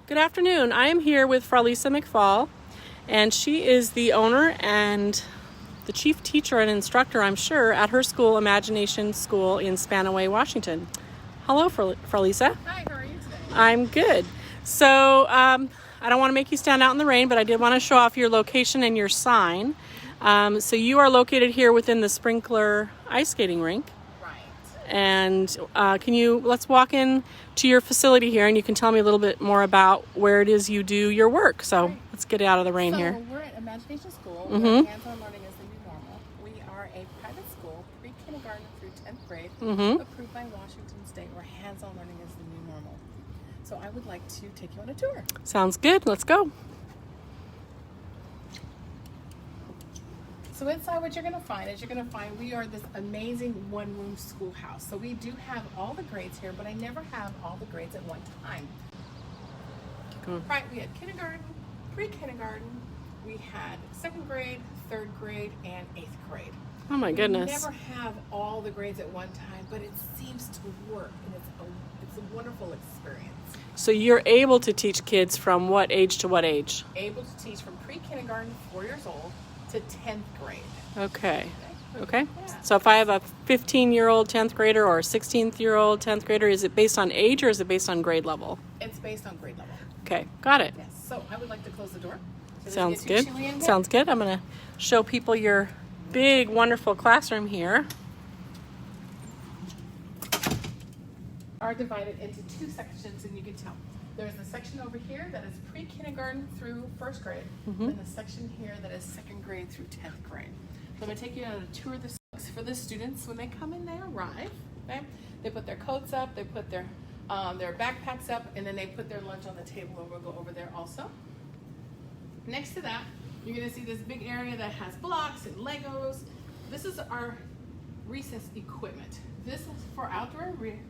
Good afternoon. I am here with Fralisa McFall, and she is the owner and the chief teacher and instructor, I'm sure, at her school, Imagination School in Spanaway, Washington. Hello, Fralisa. Hi, how are you today? I'm good. So I don't want to make you stand out in the rain, but I did want to show off your location and your sign. So you are located here within the Sprinker ice skating rink. And let's walk in to your facility here, and you can tell me a little bit more about where it is you do your work. So let's get out of the rain here. So we're at Imagination School, where hands-on learning is the new normal. We are a private school, pre-kindergarten through 10th grade, approved by Washington State, where hands-on learning is the new normal. So I would like to take you on a tour. Sounds good. Let's go. So inside what you're going to find is we are this amazing one-room schoolhouse. So we do have all the grades here, but I never have all the grades at one time. Right, we had kindergarten, pre-kindergarten, we had 2nd grade, 3rd grade, and 8th grade. Oh my goodness. We never have all the grades at one time, but it seems to work, and it's a wonderful experience. So you're able to teach kids from what age to what age? Able to teach from pre-kindergarten, 4 years old, to 10th grade. Okay. Okay. Yeah. So if I have a 15-year-old 10th grader or a 16-year-old 10th grader, is it based on age or is it based on grade level? It's based on grade level. Okay, got it. Yes. So I would like to close the door. Sounds good. Sounds good. I'm going to show people your big, wonderful classroom here. Are divided into 2 sections, and you can tell. There's a section over here that is pre-kindergarten through 1st grade, and a section here that is 2nd grade through 10th grade. So I'm going to take you on a tour of the schools. For the students, when they come in, they arrive. Okay? They put their coats up, they put their backpacks up, and then they put their lunch on the table, and we'll go over there also. Next to that, you're going to see this big area that has blocks and Legos. This is our recess equipment. This is for outdoor recess,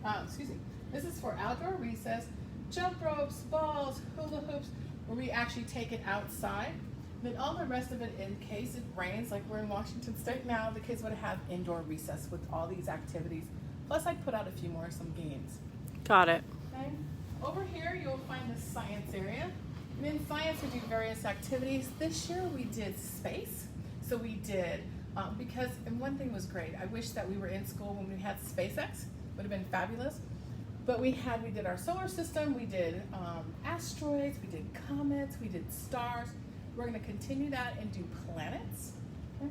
jump ropes, balls, hula hoops, where we actually take it outside. Then all the rest of it, in case it rains, like we're in Washington State now, the kids would have indoor recess with all these activities. Plus I put out a few more, some games. Got it. Okay. Over here you'll find the science area. And in science we do various activities. This year we did space. So we did, and one thing was great. I wish that we were in school when we had SpaceX. Would have been fabulous. But we did our solar system, we did asteroids, we did comets, we did stars. We're going to continue that and do planets. Okay.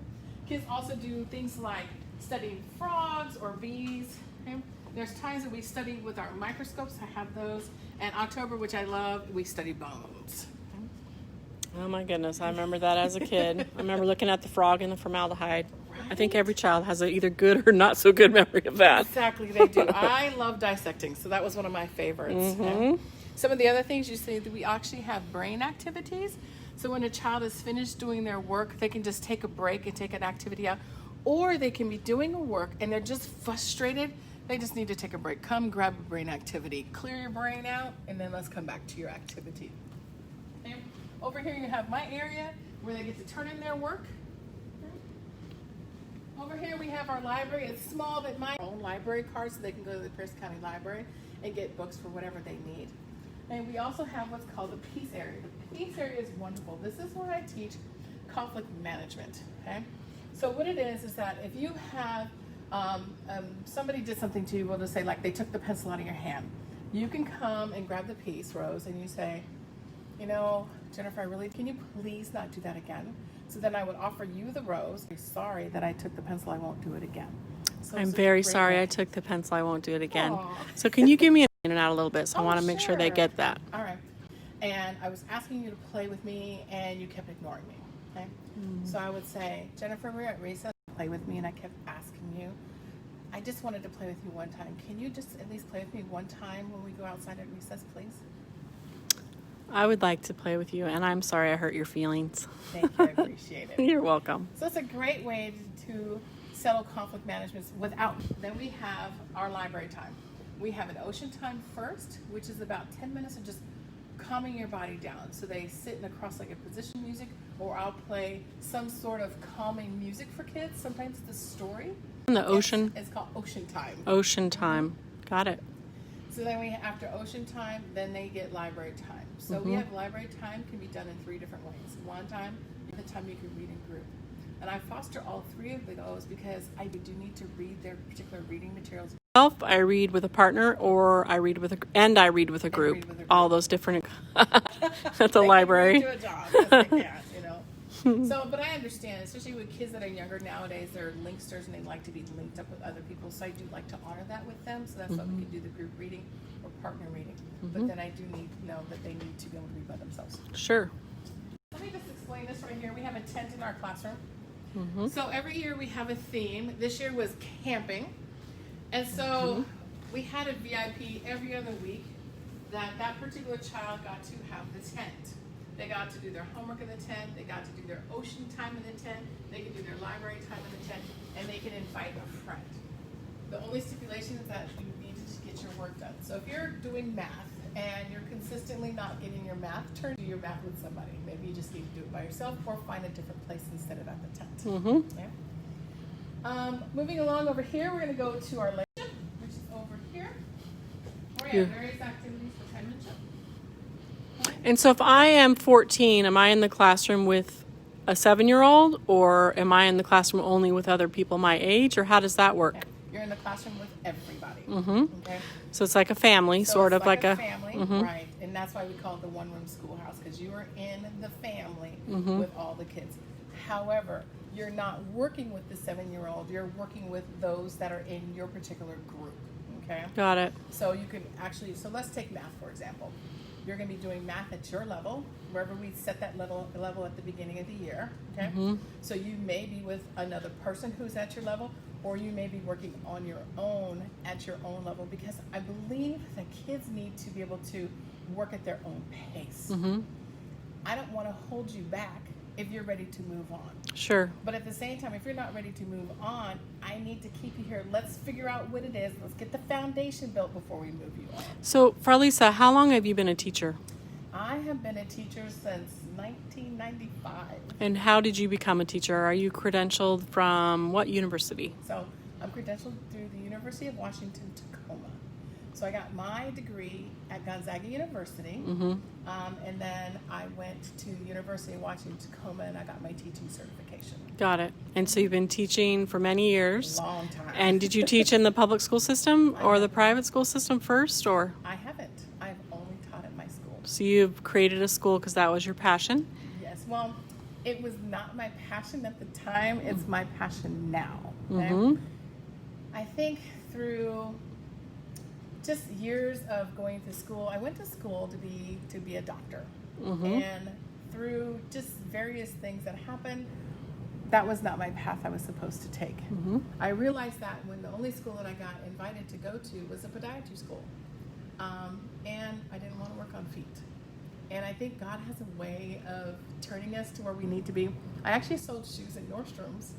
Kids also do things like studying frogs or bees. Okay. There's times that we study with our microscopes. I have those. And October, which I love, we study bones. Okay. Oh my goodness, I remember that as a kid. I remember looking at the frog and the formaldehyde. I think every child has an either good or not so good memory of that. Exactly, they do. I love dissecting, so that was one of my favorites. Some of the other things you see that we actually have brain activities. So when a child is finished doing their work, they can just take a break and take an activity out. Or they can be doing a work and they're just frustrated. They just need to take a break. Come grab a brain activity. Clear your brain out, and then let's come back to your activity. Okay. Over here you have my area where they get to turn in their work. Over here we have our library. It's small, but my own library card, so they can go to the Pierce County Library and get books for whatever they need. And we also have what's called the peace area. The peace area is wonderful. This is where I teach conflict management. Okay, so what it is that if you have somebody did something to you, we'll just say like they took the pencil out of your hand, you can come and grab the piece, Rose, and you say, you know, Jennifer, can you please not do that again? So then I would offer you the rose. I'm sorry that I took the pencil. I won't do it again. So I'm very sorry I took the pencil. I won't do it again. Aww. So can you give me in and out a little bit? So I want to make sure they get that. All right. And I was asking you to play with me, and you kept ignoring me. Okay. So I would say, Jennifer, we're at recess. Play with me, and I kept asking you. I just wanted to play with you one time. Can you just at least play with me one time when we go outside at recess, please? I would like to play with you, and I'm sorry I hurt your feelings. Thank you. I appreciate it. You're welcome. So it's a great way to settle conflict management without. Then we have our library time. We have an ocean time first, which is about 10 minutes of just calming your body down. So they sit in a cross-legged position music, or I'll play some sort of calming music for kids. Sometimes it's a story. In the ocean? It's called ocean time. Ocean time. Got it. So then after ocean time, then they get library time. So we have library time can be done in 3 different ways. One time, the time you can read in group. And I foster all 3 of those because I do need to read their particular reading materials. I read with a partner, or I read with a group. All those different. That's a library. Do a job. Yes, they can, you know. So, but I understand, especially with kids that are younger nowadays, they're linksters and they like to be linked up with other people. So I do like to honor that with them. So that's why we can do the group reading or partner reading. But then I do need to know that they need to be able to read by themselves. Sure. Let me just explain this right here. We have a tent in our classroom. So every year we have a theme. This year was camping. And so we had a VIP every other week that particular child got to have the tent. They got to do their homework in the tent. They got to do their ocean time in the tent. They could do their library time in the tent. And they can invite a friend. The only stipulation is that you need to get your work done. So if you're doing math and you're consistently not getting your math, turn to your math with somebody. Maybe you just need to do it by yourself or find a different place instead of at the tent. Yeah. Moving along over here, we're going to go to our lecture, which is over here. Where we have various activities for penmanship. And so if I am 14, am I in the classroom with a 7-year-old, or am I in the classroom only with other people my age, or how does that work? Okay. You're in the classroom with everybody. Okay. So it's like a family, So sort it's of like a family, right? And that's why we call it the one-room schoolhouse, because you are in the family with all the kids. However, you're not working with the 7-year-old. You're working with those that are in your particular group. Okay. Got it. So you can actually. So let's take math for example. You're going to be doing math at your level, wherever we set that level at the beginning of the year. Okay. So you may be with another person who's at your level, or you may be working on your own at your own level, because I believe that kids need to be able to work at their own pace. I don't want to hold you back if you're ready to move on. Sure. But at the same time, if you're not ready to move on, I need to keep you here. Let's figure out what it is. Let's get the foundation built before we move you on. So, Fralisa, how long have you been a teacher? I have been a teacher since 1995. And how did you become a teacher? Are you credentialed from what university? So I'm credentialed through the University of Washington, Tacoma. So I got my degree at Gonzaga University, and then I went to the University of Washington, Tacoma, and I got my teaching certification. Got it. And so you've been teaching for many years. Long time. And did you teach in the public school system or the private school system first, or? I haven't. I've only taught at my school. So you've created a school because that was your passion? Yes. Well, it was not my passion at the time. It's my passion now. Okay? I think through just years of going to school, I went to school to be a doctor. And through just various things that happened, that was not my path I was supposed to take. I realized that when the only school that I got invited to go to was a podiatry school. And I didn't want to work on feet. And I think God has a way of turning us to where we need to be. I actually sold shoes at Nordstrom's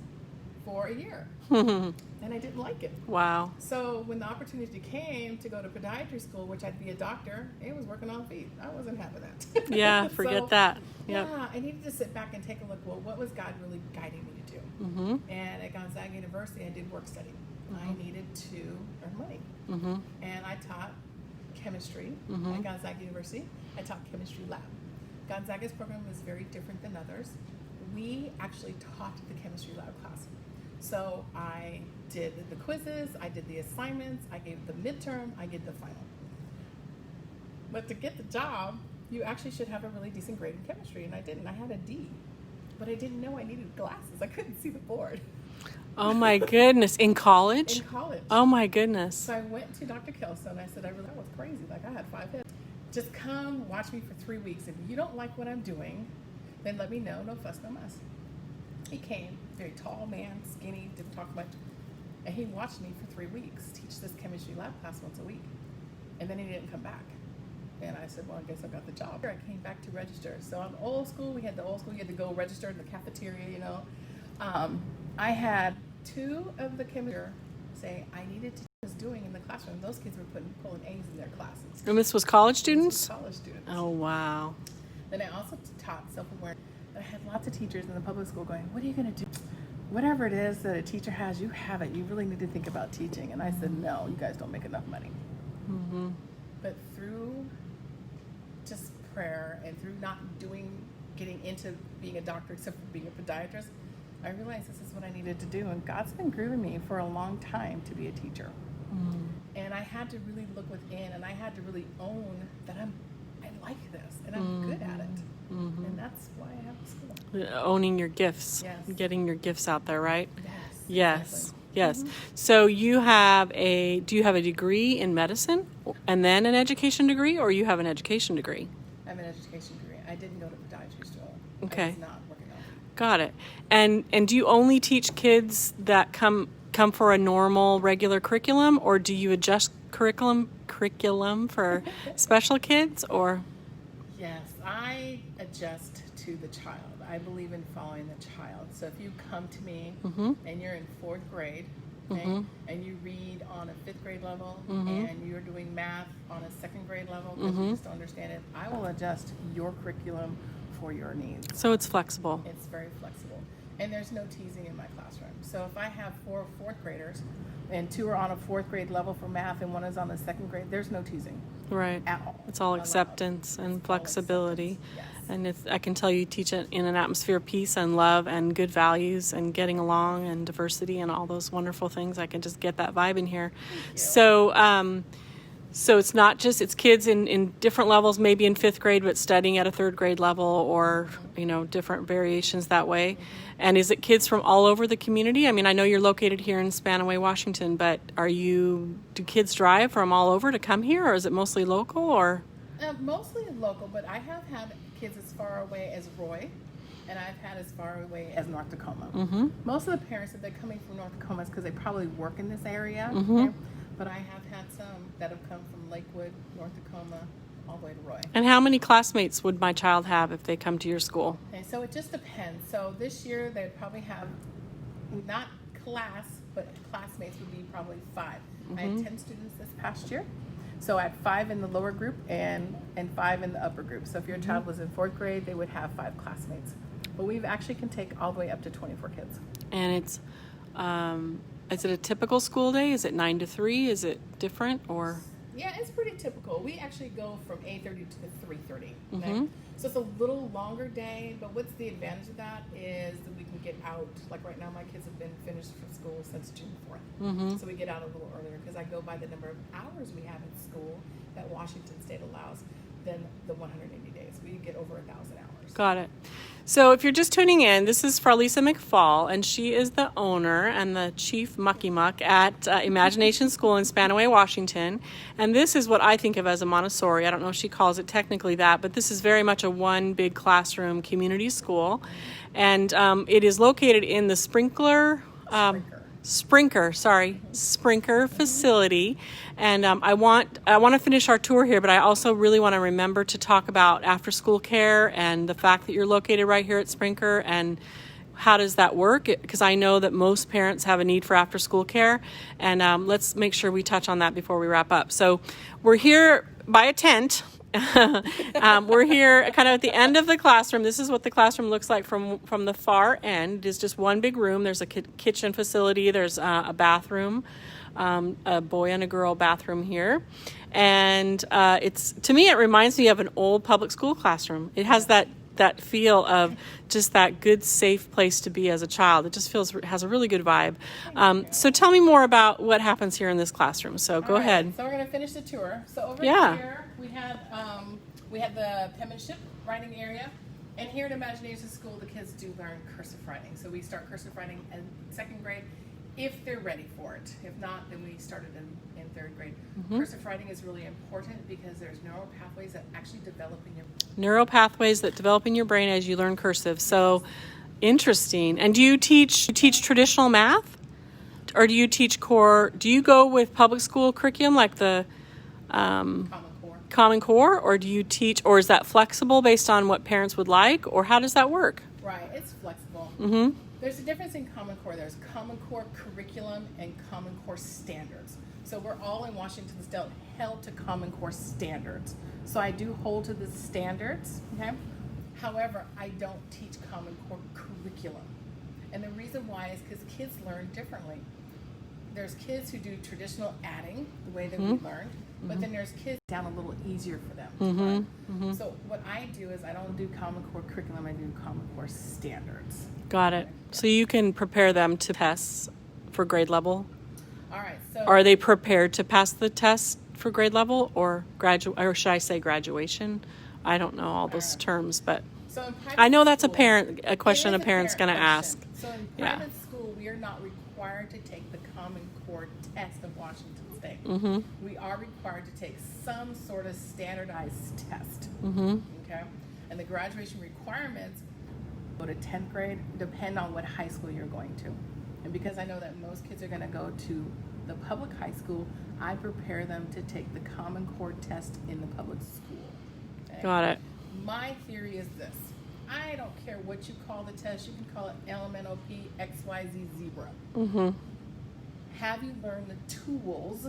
for a year. And I didn't like it. Wow. So when the opportunity came to go to podiatry school, which I'd be a doctor, it was working on feet. I wasn't having that. Yeah, forget that. Yep. Yeah, I needed to sit back and take a look, well, what was God really guiding me to do? And at Gonzaga University, I did work study. I needed to earn money. And I taught chemistry at Gonzaga University. I taught chemistry lab. Gonzaga's program was very different than others. We actually taught the chemistry lab class. So I did the quizzes, I did the assignments, I gave the midterm, I did the final. But to get the job, you actually should have a really decent grade in chemistry, and I didn't. I had a D. But I didn't know I needed glasses. I couldn't see the board. Oh my goodness. In college? In college. Oh my goodness. So I went to Dr. Kelso and I said, that was crazy. Like, I had 5 hits. Just come watch me for 3 weeks. If you don't like what I'm doing, then let me know. No fuss, no mess. He came, very tall man, skinny, didn't talk much. And he watched me for 3 weeks teach this chemistry lab class once a week. And then he didn't come back. And I said, well, I guess I got the job. I came back to register. So I'm old school. We had the old school. You had to go register in the cafeteria, you know. I had 2 of the chemistry say I needed to was doing in the classroom. Those kids were pulling A's in their classes. And this was college students? This was college students. Oh, wow. Then I also taught self-awareness. I had lots of teachers in the public school going, what are you going to do? Whatever it is that a teacher has, you have it. You really need to think about teaching. And I said, no, you guys don't make enough money. But through just prayer and through not getting into being a doctor except for being a podiatrist, I realized this is what I needed to do. And God's been grooming me for a long time to be a teacher. And I had to really look within, and I had to really own that I like this and I'm good at it. And that's why I have the school. Owning your gifts, Yes. getting your gifts out there, right? Yes. Yes. Exactly. Yes. So do you have a degree in medicine and then an education degree, or you have an education degree? I have an education degree. I didn't go to podiatry school. Okay. I was not working on it. Got it. And do you only teach kids that come for a normal regular curriculum, or do you adjust curriculum for special kids, or? Yes, I adjust to the child. I believe in following the child. So if you come to me and you're in 4th grade, okay, and you read on a 5th grade level and you're doing math on a 2nd grade level because you just don't understand it, I will adjust your curriculum for your needs. So it's flexible. It's very flexible. And there's no teasing in my classroom. So if I have 4 4th graders and 2 are on a 4th grade level for math and 1 is on the 2nd grade, there's no teasing. Right. At all. It's all Allowed. acceptance and It's all flexibility. acceptance. Yes. And I can tell you teach it in an atmosphere of peace and love and good values and getting along and diversity and all those wonderful things. I can just get that vibe in here. So it's not just, it's kids in different levels, maybe in 5th grade, but studying at a 3rd grade level, or, different variations that way. And is it kids from all over the community? I mean, I know you're located here in Spanaway, Washington, but do kids drive from all over to come here, or is it mostly local, or? Mostly local, but I have had kids as far away as Roy, and I've had as far away as North Tacoma. Most of the parents, if they're coming from North Tacoma, is because they probably work in this area. Okay? But I have had some that have come from Lakewood, North Tacoma, all the way to Roy. And how many classmates would my child have if they come to your school? Okay, so it just depends. So this year they'd probably have, not class, but classmates would be probably 5. I had 10 students this past year. So I had 5 in the lower group and 5 in the upper group. So if your child was in 4th grade, they would have 5 classmates. But we actually can take all the way up to 24 kids. And it's, is it a typical school day? Is it 9 to 3? Is it different, or? Yeah, it's pretty typical. We actually go from 8:30 to 3:30. Okay? So it's a little longer day, but what's the advantage of that is that we can get out. Like right now, my kids have been finished from school since June 4th. So we get out a little earlier because I go by the number of hours we have in school that Washington State allows than the 180 days. We get over 1,000 hours. Got it. So if you're just tuning in, this is Fralisa McFall, and she is the owner and the chief mucky muck at Imagination School in Spanaway, Washington. And this is what I think of as a Montessori. I don't know if she calls it technically that, but this is very much a one big classroom community school. And it is located in the Sprinker facility. And I want to finish our tour here, but I also really want to remember to talk about after school care and the fact that you're located right here at Sprinker, and how does that work? Because I know that most parents have a need for after school care, and let's make sure we touch on that before we wrap up. So we're here by a tent. We're here kind of at the end of the classroom. This is what the classroom looks like from the far end. It is just one big room. There's a kitchen facility. There's a bathroom, a boy and a girl bathroom here. And to me, it reminds me of an old public school classroom. It has that feel of just that good, safe place to be as a child. It just has a really good vibe. So tell me more about what happens here in this classroom. So go ahead. So we're going to finish the tour. So over here we have the penmanship writing area. And here at Imagination School, the kids do learn cursive writing. So we start cursive writing in 2nd grade if they're ready for it. If not, then we start it in 3rd grade. Cursive writing is really important because there's neural pathways that actually develop in your brain. Neural pathways that develop in your brain as you learn cursive. So interesting. And do you teach traditional math? Or do you teach core? Do you go with public school curriculum like the Common Core, or do you teach, or is that flexible based on what parents would like, or how does that work? Right, it's flexible. There's a difference in Common Core. There's Common Core curriculum and Common Core standards. So we're all in Washington State held to Common Core standards. So I do hold to the standards, okay? However, I don't teach Common Core curriculum. And the reason why is because kids learn differently. there's kids who do traditional adding, the way that we learned, but then there's kids down a little easier for them to learn. So what I do is I don't do Common Core curriculum, I do Common Core standards. Got it. So you can prepare them to tests for grade level? All right. So Are they prepared to pass the test for grade level or or should I say graduation? I don't know all those terms, but so in private I know that's school, a question a parent's going to ask. So in private school, we are not required to take the Common Core test of Washington State. We are required to take some sort of standardized test. Okay, and the graduation requirements go to 10th grade depend on what high school you're going to. And because I know that most kids are going to go to the public high school, I prepare them to take the Common Core test in the public school. Okay? Got it. My theory is this. I don't care what you call the test. You can call it LMNOP, XYZ, zebra. Have you learned the tools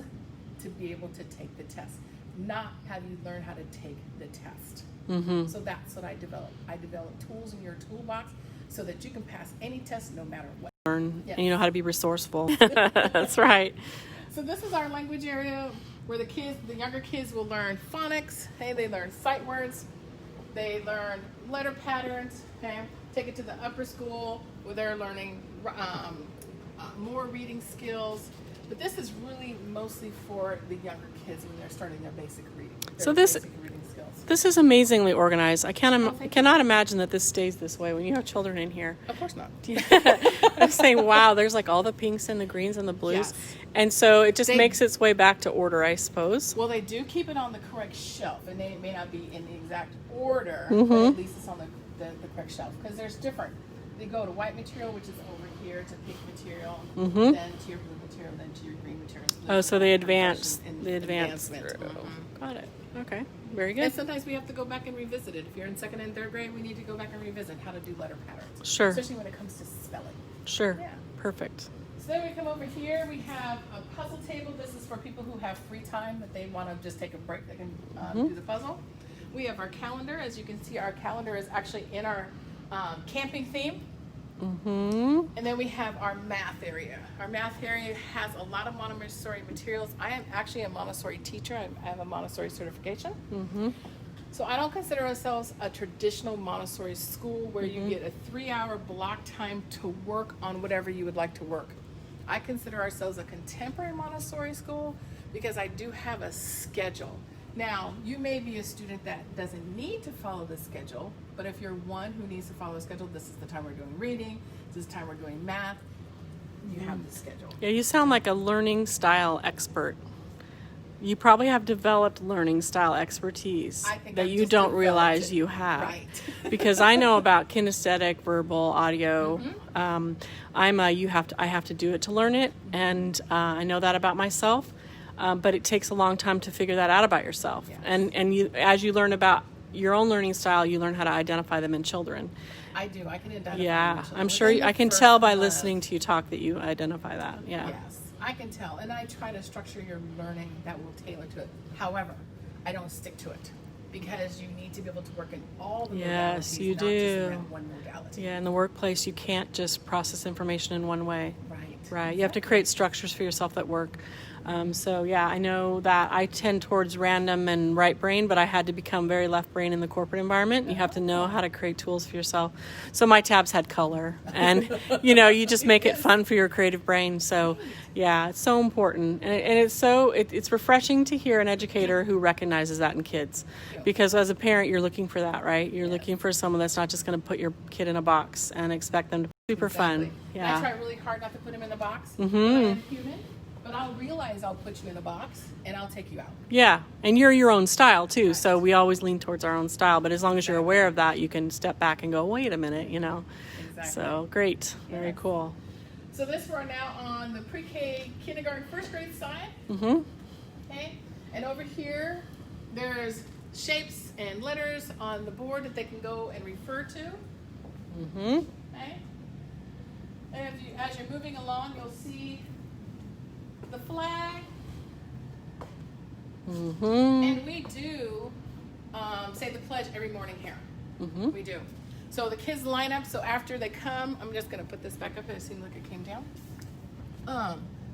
to be able to take the test? Not have you learned how to take the test. So that's what I develop. I develop tools in your toolbox so that you can pass any test no matter what. Learn, and you know how to be resourceful. That's right. So this is our language area where the younger kids will learn phonics. Hey, they learn sight words. They learn letter patterns. Okay, take it to the upper school where they're learning more reading skills. But this is really mostly for the younger kids when they're starting their basic reading. So this is amazingly organized. I cannot imagine that this stays this way when you have children in here. Of course not. I'm saying, wow, there's like all the pinks and the greens and the blues. Yes. And so it just makes its way back to order, I suppose. Well, they do keep it on the correct shelf, and they may not be in the exact order, but at least it's on the correct shelf. Because there's different. They go to white material, which is over here, to pink material, then to your blue material, then to your green material. Oh, so they advance. Advancement. Got it. Okay. Very good. And sometimes we have to go back and revisit it. If you're in 2nd and 3rd grade, we need to go back and revisit how to do letter patterns. Sure. Especially when it comes to spelling. Sure. Yeah. Perfect. So then we come over here, we have a puzzle table. This is for people who have free time that they want to just take a break. They can do the puzzle. We have our calendar. As you can see, our calendar is actually in our camping theme. And then we have our math area. Our math area has a lot of Montessori materials. I am actually a Montessori teacher. I have a Montessori certification. So I don't consider ourselves a traditional Montessori school where you get a 3-hour block time to work on whatever you would like to work. I consider ourselves a contemporary Montessori school because I do have a schedule. Now, you may be a student that doesn't need to follow the schedule, but if you're one who needs to follow the schedule, this is the time we're doing reading, this is the time we're doing math, you have the schedule. Yeah, you sound like a learning style expert. You probably have developed learning style expertise that you don't realize you have. Right. Because I know about kinesthetic, verbal, audio. I have to do it to learn it, and I know that about myself. But it takes a long time to figure that out about yourself. Yes. And you, as you learn about your own learning style, you learn how to identify them in children. I do. I can identify them in children. I'm sure I can tell by listening to you talk that you identify that. Yeah. Yes, I can tell. And I try to structure your learning that will tailor to it. However, I don't stick to it because you need to be able to work in all the modalities. Yes, you not do. Just in one modality. Yeah, in the workplace, you can't just process information in one way. Right. Right. You have to create structures for yourself that work. So yeah, I know that I tend towards random and right brain, but I had to become very left brain in the corporate environment. You have to know how to create tools for yourself. So my tabs had color, and you just make it fun for your creative brain. So yeah, it's so important, and it's refreshing to hear an educator who recognizes that in kids, because as a parent, you're looking for that, right? You're looking for someone that's not just going to put your kid in a box and expect them to be super fun. Yeah. I try really hard not to put him in a box. I am human. But I'll realize I'll put you in a box and I'll take you out. Yeah, and you're your own style too, right. So we always lean towards our own style. But as long as you're aware of that, you can step back and go, wait a minute, Exactly. So great, very cool. So we're now on the pre-K, kindergarten, 1st grade side. Okay, and over here, there's shapes and letters on the board that they can go and refer to. Okay, and as you're moving along, you'll see the flag, and we do say the pledge every morning here. We do. So the kids line up. So after they come, I'm just going to put this back up. It seemed like it came down.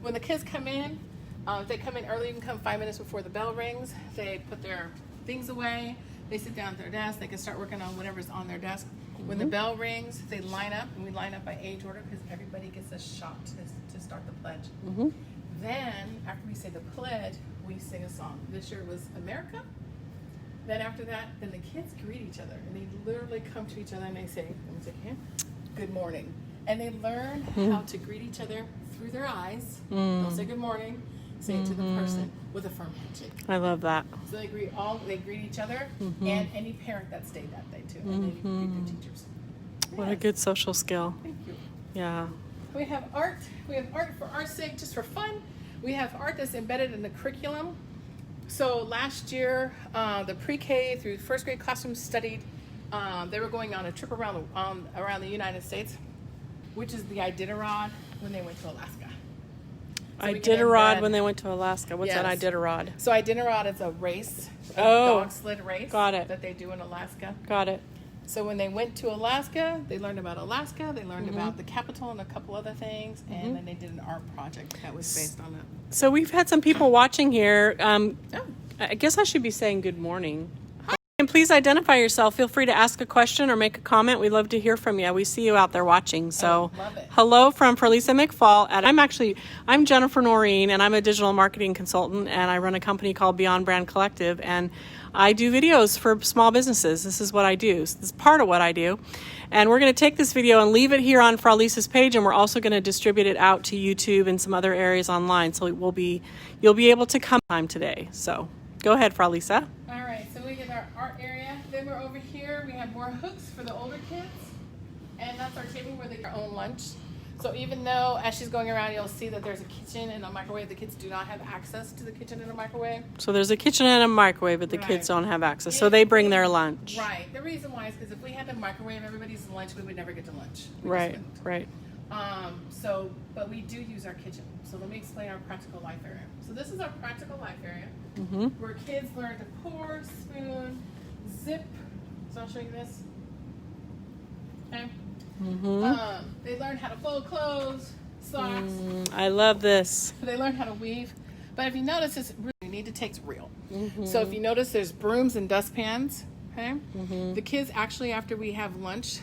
when the kids come in, if they come in early, you can come 5 minutes before the bell rings. They put their things away. They sit down at their desk. They can start working on whatever's on their desk. When the bell rings, they line up, and we line up by age order because everybody gets a shot to start the pledge. Then, after we say the pledge, we sing a song. This year was America. Then after that, then the kids greet each other, and they literally come to each other and they say, good morning. And they learn how to greet each other through their eyes. They'll say good morning, say it to the person with a firm handshake. I love that. So they greet each other and any parent that stayed that day too, and they greet their teachers. What a good social skill. Thank you. Yeah. We have art. We have art for art's sake, just for fun. We have art that's embedded in the curriculum. So last year, the pre-K through first grade classrooms studied. They were going on a trip around the United States, which is the Iditarod when they went to Alaska. So Iditarod when they went to Alaska. What's that Iditarod? So Iditarod is a race, a dog sled race. Got it. That they do in Alaska. Got it. So when they went to Alaska, they learned about Alaska. They learned about the capital and a couple other things, and then they did an art project that was based on that. So we've had some people watching here. I guess I should be saying good morning. And please identify yourself. Feel free to ask a question or make a comment. We'd love to hear from you. We see you out there watching. So love it. Hello from Fralisa McFall. I'm Jennifer Noreen, and I'm a digital marketing consultant, and I run a company called Beyond Brand Collective, and I do videos for small businesses. This is what I do. This is part of what I do. And we're going to take this video and leave it here on Fralisa's page, and we're also going to distribute it out to YouTube and some other areas online. So you'll be able to come time today. So go ahead, Fralisa. All right, so we get our art area. Then we're over here. We have more hooks for the older kids. And that's our table where they get their own lunch. So even though as she's going around, you'll see that there's a kitchen and a microwave, the kids do not have access to the kitchen and a microwave. So there's a kitchen and a microwave, but the kids don't have access. So they bring their lunch. Right. The reason why is because if we had to microwave everybody's lunch, we would never get to lunch. Right. But we do use our kitchen. So let me explain our practical life area. So this is our practical life area where kids learn to pour, spoon, zip. So I'll show you this. Okay. They learn how to fold clothes, socks. I love this. They learn how to weave. But if you notice, you need to take real. So if you notice, there's brooms and dustpans. Okay. The kids actually, after we have lunch,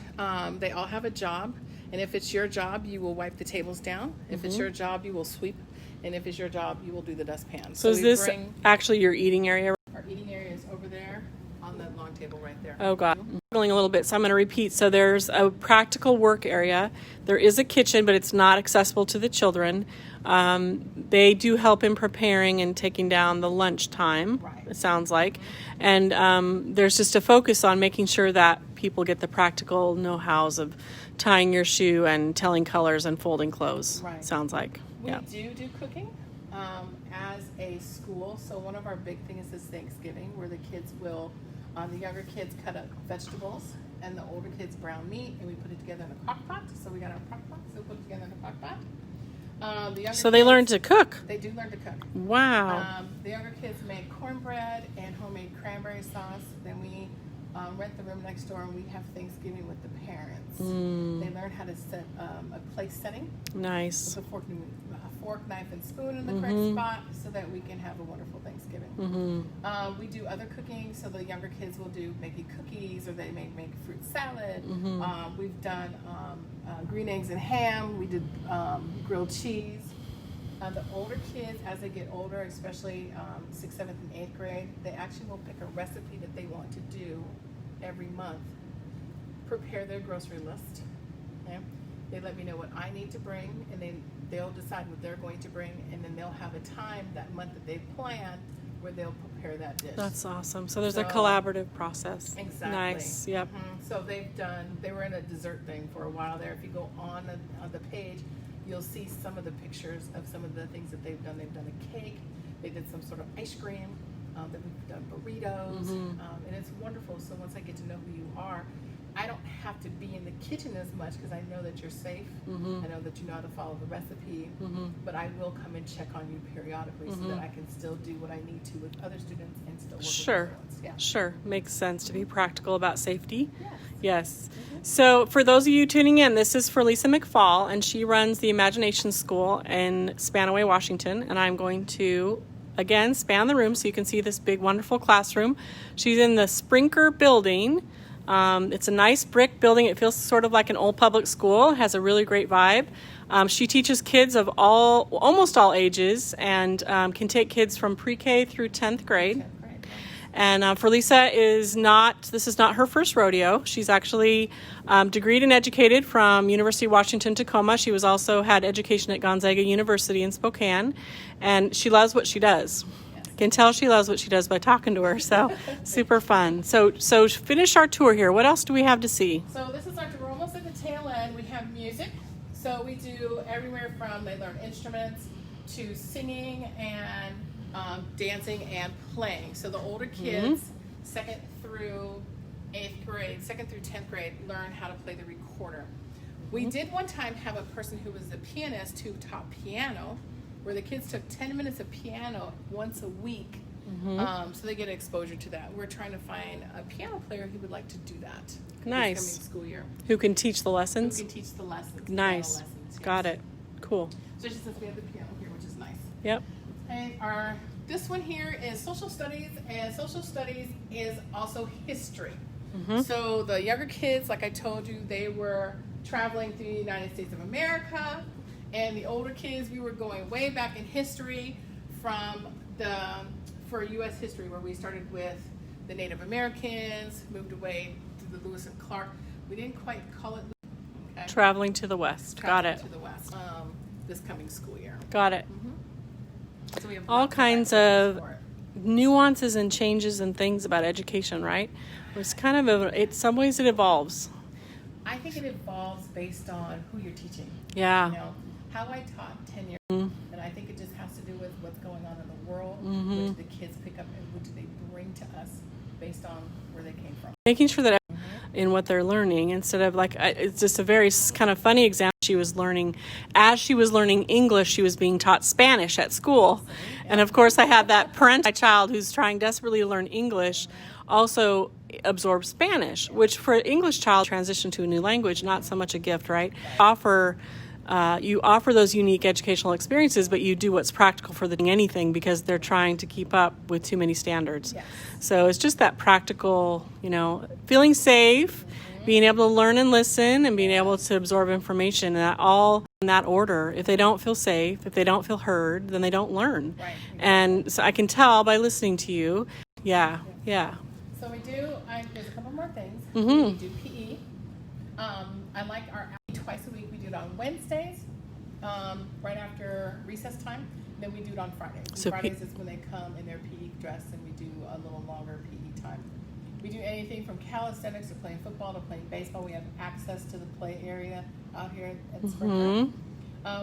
they all have a job. And if it's your job, you will wipe the tables down. If it's your job, you will sweep. And if it's your job, you will do the dustpan. So is this actually your eating area? Our eating area is over there on the long table right there. Oh, God. I'm struggling a little bit, so I'm going to repeat. So there's a practical work area. There is a kitchen, but it's not accessible to the children. They do help in preparing and taking down the lunch time, it sounds like. And there's just a focus on making sure that people get the practical know-hows of tying your shoe and telling colors and folding clothes, sounds like. We do cooking as a school. So one of our big things is Thanksgiving, where the kids will, the younger kids cut up vegetables and the older kids brown meat, and we put it together in a crock pot. So we got our crock pot, so we put it together in a crock pot. So they learn to cook? They do learn to cook. Wow. The younger kids make cornbread and homemade cranberry sauce. Then we rent the room next door, and we have Thanksgiving with the parents. They learn how to set a place setting. Nice. With a fork, knife, and spoon in the correct spot so that we can have a wonderful Thanksgiving. We do other cooking, so the younger kids will do making cookies, or they may make fruit salad. We've done green eggs and ham. We did grilled cheese. The older kids, as they get older, especially 6th, 7th, and 8th grade, they actually will pick a recipe that they want to do every month. Prepare their grocery list. Okay? They let me know what I need to bring, and then they'll decide what they're going to bring, and then they'll have a time that month that they've planned where they'll prepare that dish. That's awesome. So there's a collaborative process. Exactly. Nice. Yep. So they were in a dessert thing for a while there. If you go on the page, you'll see some of the pictures of some of the things that they've done. They've done a cake. They did some sort of ice cream. That we've done burritos. And it's wonderful. So once I get to know who you are, I don't have to be in the kitchen as much because I know that you're safe. I know that you know how to follow the recipe, but I will come and check on you periodically so that I can still do what I need to with other students and still work with other ones. Yeah. Sure. Makes sense to be practical about safety. Yes. Yes. So for those of you tuning in, this is Fralisa McFall, and she runs the Imagination School in Spanaway, Washington, and I'm going to again span the room so you can see this big wonderful classroom. She's in the Sprinker building. It's a nice brick building. It feels sort of like an old public school. It has a really great vibe. She teaches kids of almost all ages, and can take kids from pre-K through 10th grade. And Fralisa this is not her first rodeo. She's actually degreed and educated from University of Washington, Tacoma. She was also had education at Gonzaga University in Spokane, and she loves what she does. I can tell she loves what she does by talking to her, so super fun. So finish our tour here. What else do we have to see? So this is we're almost at the tail end. We have music. So we do everywhere from they learn instruments to singing and dancing and playing. So the older kids, 2nd through 10th grade, learn how to play the recorder. We did one time have a person who was a pianist who taught piano, where the kids took 10 minutes of piano once a week, so they get exposure to that. We're trying to find a piano player who would like to do that this coming school year. Who can teach the lessons? Who can teach the lessons. Nice. Lessons, yes. Got it. Cool. Especially since we have the piano here, which is nice. Yep. And this one here is social studies, and social studies is also history. So the younger kids, like I told you, they were traveling through the United States of America, and the older kids, we were going way back in history for U.S. history, where we started with the Native Americans, moved away to the Lewis and Clark. We didn't quite call it. Okay. Traveling to the West. Got it. To the West. This coming school year. Got it. So we have All kinds of nuances and changes and things about education, right? It's kind of in some ways it evolves. I think it evolves based on who you're teaching. Yeah. You know, how I taught 10 years ago, and I think it just has to do with what's going on in the world, which the kids pick up, and which they bring to us based on where they came from. Making sure that in what they're learning, instead of it's just a very kind of funny example. As she was learning English, she was being taught Spanish at school. And of course I had that my child who's trying desperately to learn English also absorb Spanish, which for an English child, transition to a new language, not so much a gift, right? You offer those unique educational experiences, but you do what's practical for anything, because they're trying to keep up with too many standards. Yes. So it's just that practical, feeling safe, being able to learn and listen, and being able to absorb information, and all in that order. If they don't feel safe, if they don't feel heard, then they don't learn. Right. And so I can tell by listening to you. Yeah. So we do, there's a couple more things. Mm-hmm. We do PE. I like our twice a week. We do it on Wednesdays, right after recess time. Then we do it on Fridays. So Fridays is when they come in their PE dress, and we do a little longer PE time. We do anything from calisthenics to playing football to playing baseball. We have access to the play area out here at Sprinker.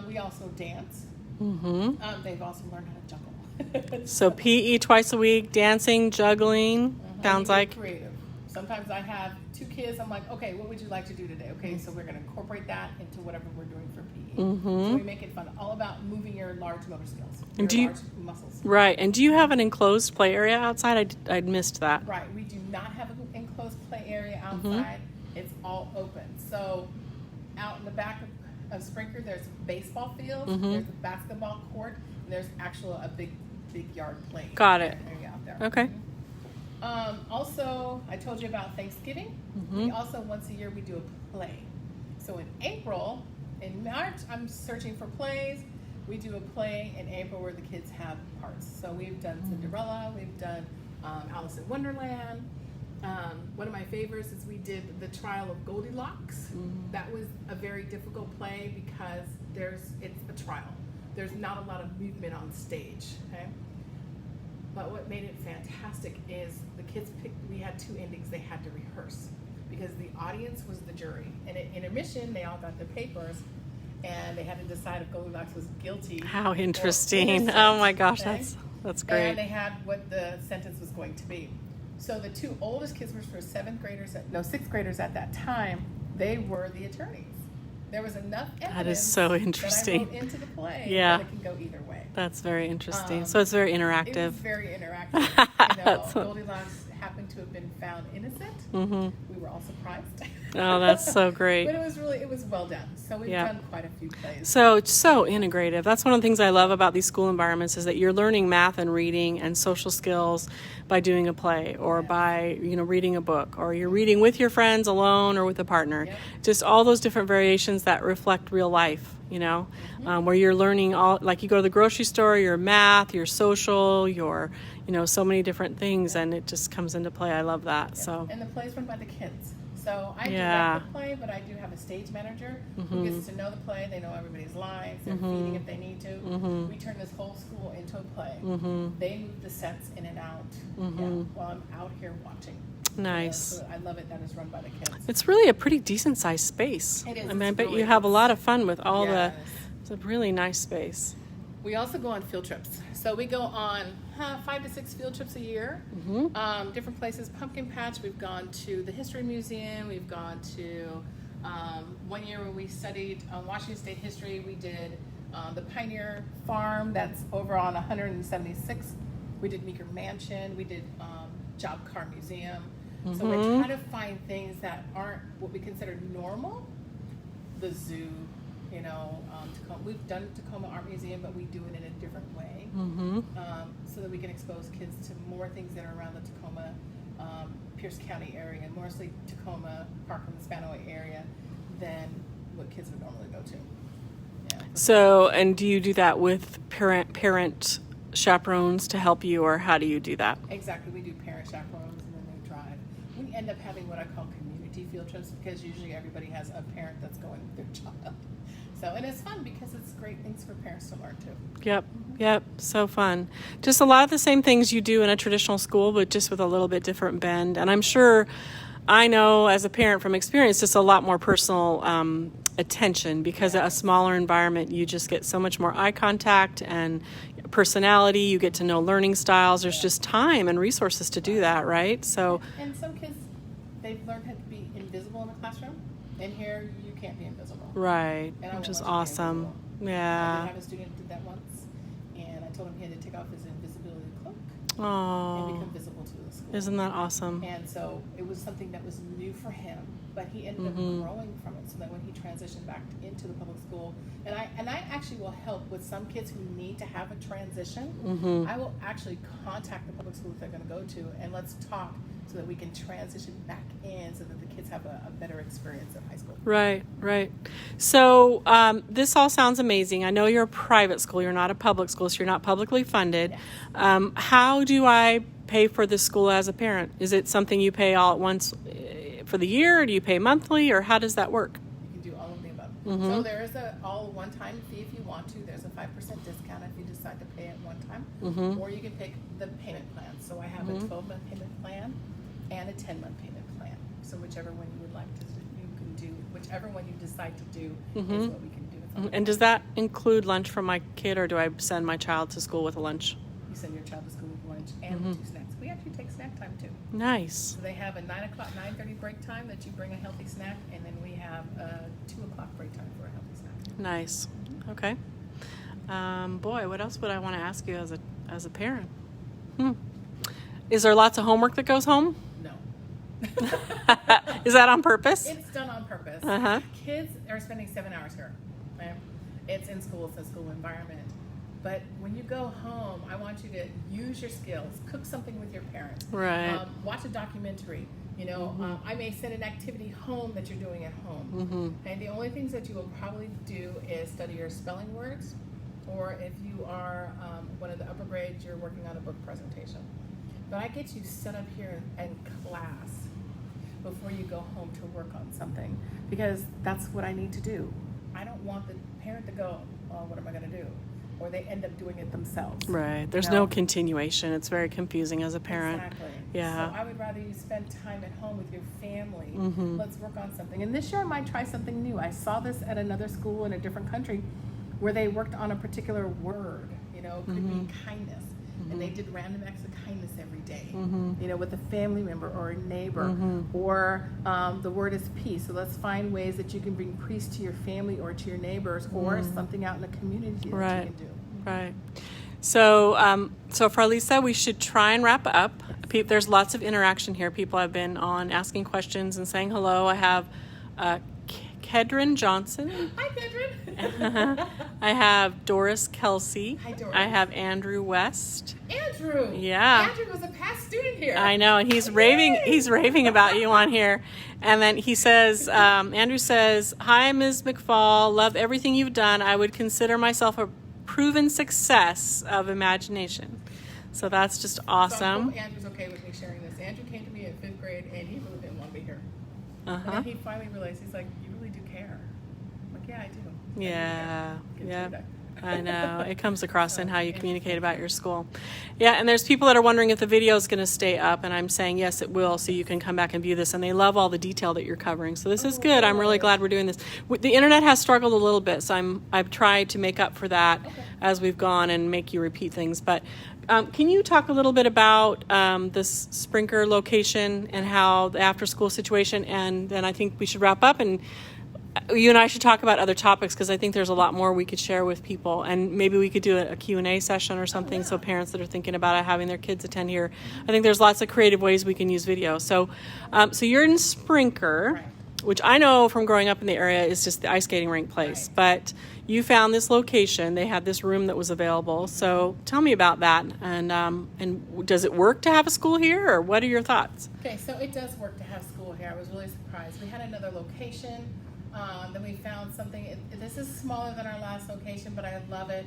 We also dance. They've also learned how to juggle. So PE twice a week, dancing, juggling, sounds like. Creative. Sometimes I have 2 kids. I'm like, okay, what would you like to do today? Okay, so we're going to incorporate that into whatever we're doing for PE. So we make it fun. All about moving your large motor skills, large muscles. Right. And do you have an enclosed play area outside? I missed that. Right. We do not have an enclosed play area outside. It's all open. So out in the back of Sprinker, there's a baseball field, there's a basketball court, and there's a big yard play. Got it. Area out there. Okay. Also, I told you about Thanksgiving. We also, once a year, we do a play. So in March, I'm searching for plays. We do a play in April where the kids have parts. So we've done Cinderella, we've done Alice in Wonderland. One of my favorites is we did The Trial of Goldilocks. That was a very difficult play because it's a trial. There's not a lot of movement on stage, okay? But what made it fantastic is the kids we had 2 endings they had to rehearse, because the audience was the jury. And at intermission, they all got their papers, and they had to decide if Goldilocks was guilty. How or interesting. innocent, Oh my gosh, okay? that's great. And they had what the sentence was going to be. So the 2 oldest kids were for 6th graders at that time. they were the attorneys. There was enough evidence That is so that I interesting. wrote into the play Yeah. that it can go either way. That's very interesting. So it's very It interactive. was very interactive. You know, That's- Goldilocks happened to have been found innocent. We were all surprised. Oh, that's so great. But it was well done. So we've Yeah. done quite a few plays. So it's so integrative. That's one of the things I love about these school environments is that you're learning math and reading and social skills by doing a play or by, reading a book, or you're reading with your friends alone or with a partner. Yep. Just all those different variations that reflect real life, where you're learning all, like you go to the grocery store, your math, your social, your, so many different things, and it just comes into play. I love that. So. And the play's run by the kids. So I Yeah. direct the play, but I do have a stage manager who gets to know the play. They know everybody's lines. They're feeding if they need to. We turn this whole school into a play. They move the sets in and out while I'm out here watching. Nice. So I love it that it's run by the kids. It's really a pretty decent sized space. It is. I mean, I It's bet really- you have a lot of fun with all Yes. it's a really nice space. We also go on field trips. So we go on 5 to 6 field trips a year. Different places. Pumpkin Patch. We've gone to the History Museum. We've gone to one year when we studied Washington State history. We did the Pioneer Farm that's over on 176. We did Meeker Mansion. We did Job Car Museum. So we're trying to find things that aren't what we consider normal. The zoo. Tacoma. We've done Tacoma Art Museum, but we do it in a different way, so that we can expose kids to more things that are around the Tacoma, Pierce County area, and mostly Tacoma, Parkland, Spanaway area, than what kids would normally go to. Yeah. So, and do you do that with parent chaperones to help you, or how do you do that? Exactly. We do parent chaperones, and then they drive. We end up having what I call community field trips, because usually everybody has a parent that's going with their child. So, and it's fun because it's great things for parents to learn too. Yep. So fun. Just a lot of the same things you do in a traditional school, but just with a little bit different bend. And I'm sure, I know as a parent from experience, just a lot more personal attention, because a smaller environment, you just get so much more eye contact and personality. You get to know learning styles. There's just time and resources to do that, right? So. And some kids, they've learned how to be invisible in the classroom, and here you can't be invisible. Right, And I which is want you to be awesome. invisible. I Yeah. did have a student do that once, and I told him he had to take off his invisibility cloak and Oh, become visible to the school. isn't that awesome? And so it was something that was new for him, but he ended up growing from it, so that when he transitioned back into the public school, and I actually will help with some kids who need to have a transition. I will actually contact the public school that they're going to go to, and let's talk so that we can transition back in, so that the kids have a better experience at high school. Right. So this all sounds amazing. I know you're a private school. You're not a public school, so you're not publicly funded. Yes. How do I pay for this school as a parent? Is it something you pay all at once for the year, or do you pay monthly, or how does that work? You can do all of the above. So there is a all one-time fee if you want to. There's a 5% discount if you decide to pay it one time, or you can pick the payment plan. So I have a 12-month payment plan and a 10-month payment plan. So whichever one you would like to do, you can do. Whichever one you decide to do is what we can do. It's on And does that include lunch for my kid, or do I send my child to school with a lunch? You send your child to school with lunch and with 2 snacks. We actually take snack time too. Nice. So they have a 9:30 break time that you bring a healthy snack, and then we have a 2 o'clock break time for a healthy snack. Nice. Okay. Boy, what else would I want to ask you as a parent? Is there lots of homework that goes home? No. Is that on purpose? It's done on purpose. Kids are spending 7 hours here. Right? It's in school, it's a school environment. But when you go home, I want you to use your skills. Cook something with your parents. Right. Watch a documentary. I may send an activity home that you're doing at home. And the only things that you will probably do is study your spelling words, or if you are one of the upper grades, you're working on a book presentation. But I get you set up here in class before you go home to work on something, because that's what I need to do. I don't want the parent to go, oh, what am I going to do? Or they end up doing it themselves. Right. There's no continuation. It's very confusing as a parent. Exactly. Yeah. So I would rather you spend time at home with your family. Let's work on something. And this year I might try something new. I saw this at another school in a different country where they worked on a particular word. It could be kindness. and they did random acts of kindness every day, you know, with a family member or a neighbor, or the word is peace. So let's find ways that you can bring peace to your family or to your neighbors, or something out in the community that you can do. Right. So, so Fralisa, we should try and wrap up. There's lots of interaction here. People have been on asking questions and saying hello. I have Kedron Johnson. Hi, Kedron. I have Doris Kelsey. Hi, Doris. I have Andrew West. Andrew. Yeah. Andrew was a past student here. I know, and he's raving. He's raving about you on here. And then he says, Andrew says, "Hi, Ms. McFall. Love everything you've done. I would consider myself a proven success of imagination." So that's just awesome. So I hope Andrew's okay with me sharing this. Andrew came to me in 5th grade, and he really didn't want to be here. And then he finally realized, he's like, "You really do care." I'm like, "Yeah, I do." Yeah. Yeah. I know. It comes across in how you communicate about your school. Yeah, and there's people that are wondering if the video is going to stay up, and I'm saying yes, it will, so you can come back and view this. And they love all the detail that you're covering. So this is good. I'm really glad we're doing this. The internet has struggled a little bit, so I've tried to make up for that as we've gone and make you repeat things. But can you talk a little bit about this Sprinker location and how the after-school situation, and then I think we should wrap up, and you and I should talk about other topics, because I think there's a lot more we could share with people, and maybe we could do a Q&A session or something. So parents that are thinking about having their kids attend here, I think there's lots of creative ways we can use video. So so you're in Sprinker, which I know from growing up in the area is just the ice skating rink place, but you found this location. They had this room that was available. So tell me about that, and does it work to have a school here, or what are your thoughts? Okay, so it does work to have school here. I was really surprised. We had another location. Then we found something. This is smaller than our last location, but I love it.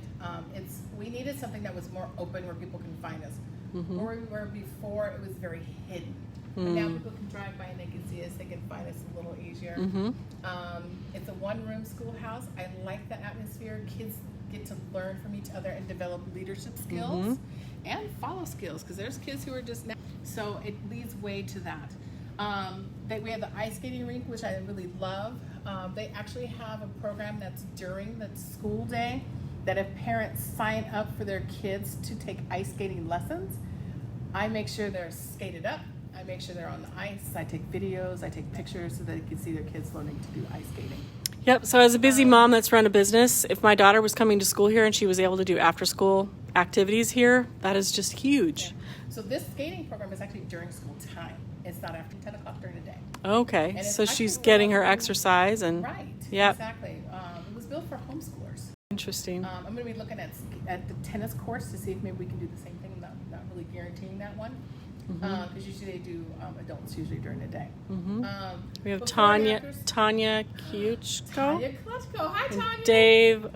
We needed something that was more open, where people can find us. Where we were before, it was very hidden. But now people can drive by and they can see us. They can find us a little easier. It's a one-room schoolhouse. I like the atmosphere. Kids get to learn from each other and develop leadership skills and follow skills, because there's kids who are just now. So it leads way to that. We have the ice skating rink, which I really love. They actually have a program that's during the school day, that if parents sign up for their kids to take ice skating lessons, I make sure they're skated up. I make sure they're on the ice. I take videos. I take pictures so that they can see their kids learning to do ice skating. Yep. So as a busy mom that's run a business, if my daughter was coming to school here and she was able to do after-school activities here, that is just huge. Yeah. So this skating program is actually during school time. It's not after 10 o'clock during the day. Okay. So she's getting her exercise and right. Yep. Exactly. It was built for homeschoolers. Interesting. I'm going to be looking at the tennis course to see if maybe we can do the same thing. I'm not really guaranteeing that one, because usually they do adults usually during the day. We have Tanya Kuchko. Tanya Kluchko. Hi, and Tanya. Dave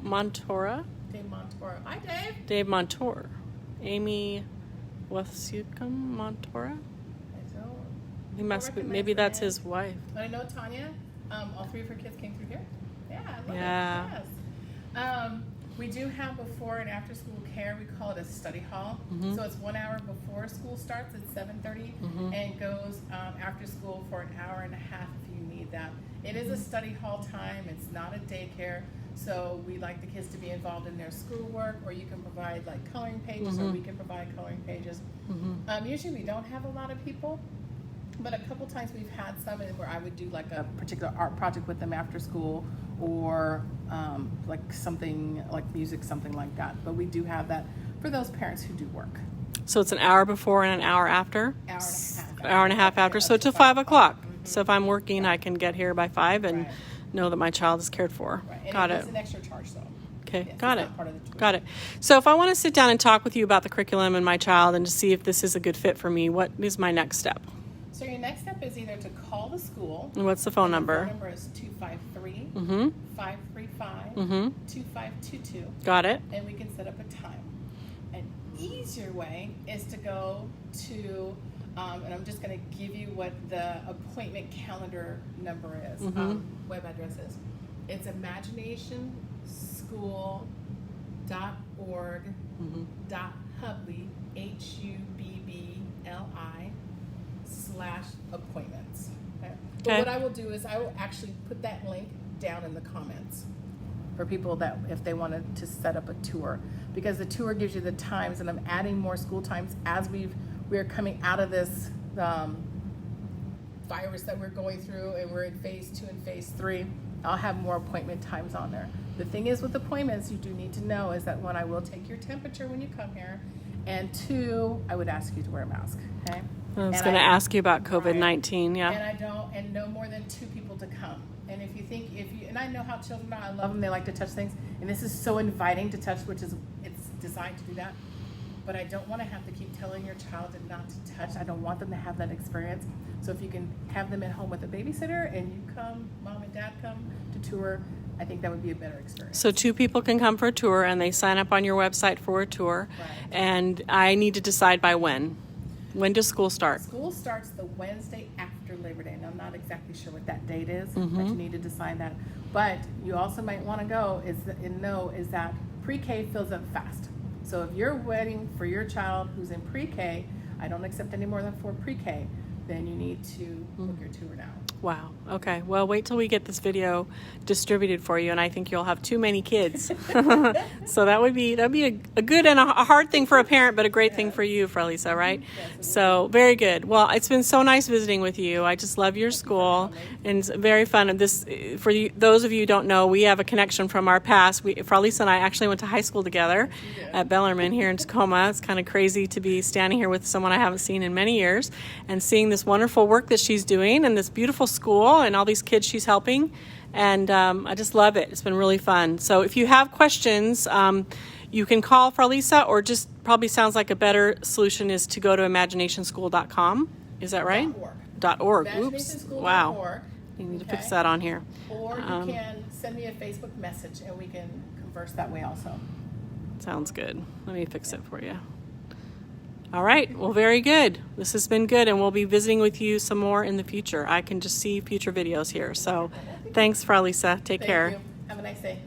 Montora. Dave Montora. Hi, Dave. Dave Montour. Amy Wasukum Montora. He must be, maybe that's his wife. But I know Tanya. All three of her kids came through here. Yeah, I love Yeah. it. Yes. We do have before and after school care. We call it a study hall. So it's 1 hour before school starts at 7:30, and goes after school for an hour and a half if you need that. It is a study hall time. It's not a daycare. So we like the kids to be involved in their schoolwork, or you can provide like coloring pages, or we can provide coloring pages. Usually we don't have a lot of people. But a couple times we've had some where I would do like a particular art project with them after school, or like something like music, something like that. But we do have that for those parents who do work. So it's an hour before and an hour after? Hour and a half after. So till 5 o'clock. So if I'm working, I can get here by 5 and know that my child is cared for. And Got it. It's an extra charge though. Okay, Yes, got it's it. not part of the tuition. Got it. So if I want to sit down and talk with you about the curriculum and my child and to see if this is a good fit for me, what is my next step? So your next step is either to call the school. And what's the phone The number? phone number is 253 Mm-hmm. 535 Mm-hmm. 2522. Got it. And we can set up a time. An easier way is to go to, and I'm just going to give you what the appointment calendar number is, web address is. It's imaginationschool.org.hubly, HUBBLI/appointments. Okay? But what I will do is I will actually put that link down in the comments. for people that if they wanted to set up a tour, because the tour gives you the times, and I'm adding more school times as we're coming out of this virus that we're going through, and we're in phase 2 and phase 3. I'll have more appointment times on there. The thing is with appointments, you do need to know is that 1, I will take your temperature when you come here, and 2, I would ask you to wear a mask. Okay. I was going to ask you about COVID-19. Right. Yeah. And no more than 2 people to come. And if you think, and I know how children are, I love them, they like to touch things. And this is so inviting to touch, which is, it's designed to do that. But I don't want to have to keep telling your child not to touch. I don't want them to have that experience. So if you can have them at home with a babysitter and you come, mom and dad come to tour, I think that would be a better experience. So 2 people can come for a tour, and they sign up on your website for a tour. Right. And I need to decide by when. When does school start? School starts the Wednesday after Labor Day, and I'm not exactly sure what that date is, Mm-hmm. but you need to decide that. But you also might want to go is that pre-K fills up fast. So if you're waiting for your child who's in pre-K, I don't accept any more than 4 pre-K, then you need to book your tour now. Wow. Okay. Well, wait till we get this video distributed for you, and I think you'll have too many kids. So that'd be a good and a hard thing for a parent, but a great thing for you, Fralisa, right? Yes, So very good. Well, it's been so nice visiting with you. I just love your school, and it's very fun. And this, for you, those of you who don't know, we have a connection from our past. Fralisa and I actually went to high school together at Bellarmine here in Tacoma. It's kind of crazy to be standing here with someone I haven't seen in many years and seeing this wonderful work that she's doing and this beautiful school and all these kids she's helping, and I just love it. It's been really fun. So if you have questions, you can call Fralisa, or just probably sounds like a better solution is to go to imaginationschool.com. Is that right? .org. Oops. Wow. You need to fix that on here. Or you can send me a Facebook message and we can converse that way also. Sounds good. Let me fix it for you. All right. Well, very good. This has been good, and we'll be visiting with you some more in the future. I can just see future videos here. So thanks, Fralisa. Take care. Thank you. Have a nice day.